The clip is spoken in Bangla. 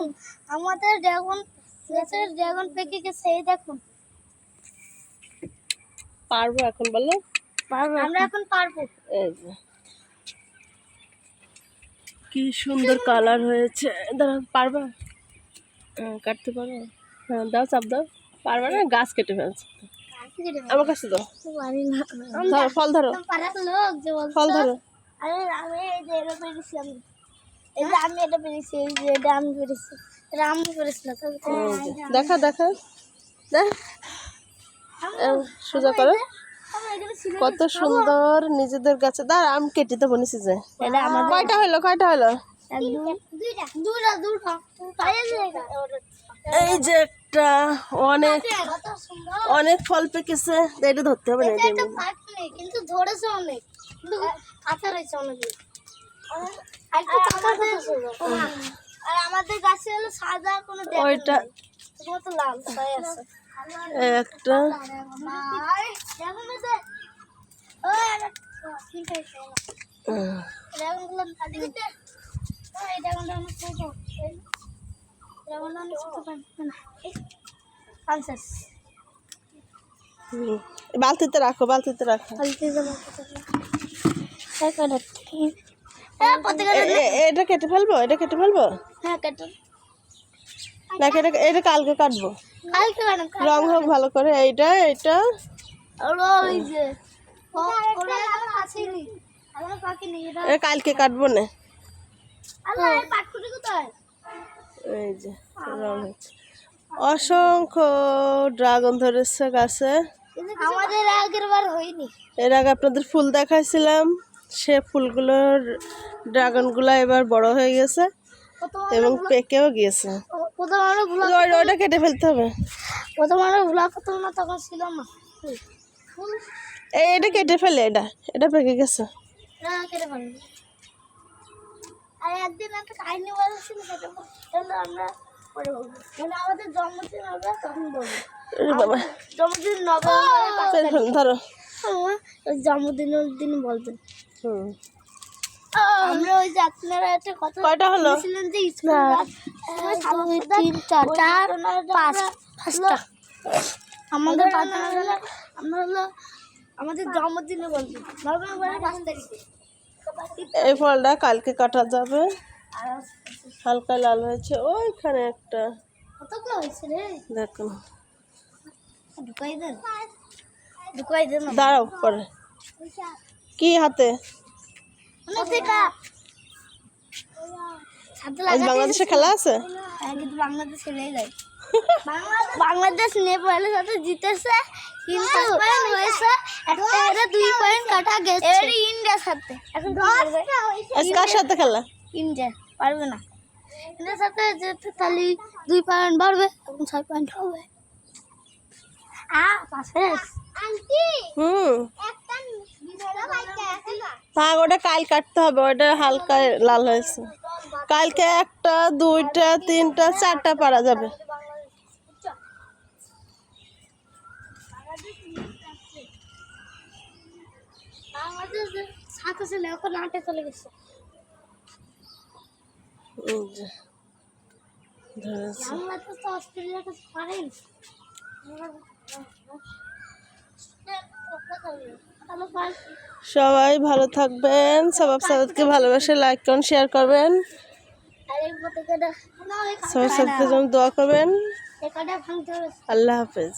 দেখুন আমাদের ড্রাগন গাছের ড্রাগন পেকে গেছে, এই দেখুন। পারবো এখন বলো? পারবো, আমরা এখন পারবো। এই যে কি সুন্দর কালার হয়েছে। দাঁড়াও, পারবা? কাটতে পারো? হ্যাঁ দাও, চাপ দাও। পারবা না? গাছ কেটে ফেলছে। আমার কাছে দাও। ধরো, ফল ধরো। পাড়ার লোক যে বলতো, ফল ধরো। আরে আমি এই যে এটা পেরেছি, আমি এই যে আমি এটা পেরেছি, এই যে এটা আমি পেরেছি, এটা আমি পেরেছি না। দেখা দেখা দেখ, সোজা করো। কত সুন্দর নিজেদের গাছে। দাঁড়া, আমি কেটে দেবো নিচে যে। কয়টা হলো? কয়টা হলো? এই যে একটা অনেক অনেক ফল পেকেছে। এটা ধরতে হবে না, কিন্তু ধরেছে অনেক, কিন্তু কাঁচা রয়েছে অনেক। আর আমাদের গাছে হলো সাদা কোনো ওইটা তো লাল ছাই আছে। একটা বালতিতে রাখো, বালতিতে রাখো। এটা কেটে ফেলবো? এটা কেটে ফেলবো হ্যাঁ কেটে নাকি এটা কালকে কাটবো? রং হোক ভালো করে। এইটা এটা কালকে কাটবো না। এই যে রং হচ্ছে। অসংখ্য ড্রাগন ধরেছে গাছে। আমাদের আগের বার হয়নি। এর আগে আপনাদের ফুল দেখাইছিলাম, সে ফুলগুলোর ড্রাগনগুলো এবার বড় হয়ে গেছে এবং পেকেও গিয়েছে। ওইটা কেটে ফেলতে হবে। প্রথম আমরা ভুলা প্রথম না, তখন ছিল না। এটা কেটে ফেলে, এটা পেকে গেছে। কেটে ফেলি। আর একদিন একটা কাহিনী বলেছিল, সেটা আমরা পরে বলবো। মানে আমাদের জন্মদিন হবে তখন বলবো। বাবা, জন্মদিন নভেম্বর, ধরো। জন্মদিনের দিন বলবেন। আমরা ওই যে আপনারা একটা কথা কয়টা হলো? বলেছিলেন যে স্কুল 2 3 4 5টা আমাদের আমরা হলো আমাদের জন্মদিনে বলবো, নভেম্বরের 5 তারিখে। এই ফলটা কালকে কাটা যাবে। হালকা লাল হয়েছে ওইখানে একটা। কতগুলো হয়েছে রে? দেখুন, ঢুকাই দেন। দাঁড়াও পরে। কি হাতে? আজ বাংলাদেশে খেলা আছে? কিন্তু বাংলাদেশ হেরে যায়। বাংলাদেশ নেপালের সাথে জিতেছে, কিন্তু হয়েছে একটা হেরে 2 পয়েন্ট কাটা গেছে। এর ইন্ডিয়ার সাথে এখন আজ কার সাথে খেলা? ইন্ডিয়া পারবে না। ইন্ডিয়ার সাথে যেতে তাহলে 2 পয়েন্ট বাড়বে, এখন 6 পয়েন্ট হবে। থাক, ওটা কাল কাটতে হবে। ওটা হালকা লাল হয়েছে। কালকে 1টা 2টা 3টা 4টা পারা যাবে। এখন 8-এ চলে গেছে। বাংলাদেশ তো অস্ট্রেলিয়ার কাছে পারেন। সবাই ভালো থাকবেন। সবাইকে ভালোবাসে লাইক করুন, শেয়ার করবেন। সবার সাথে দোয়া করবেন। আল্লাহ হাফেজ।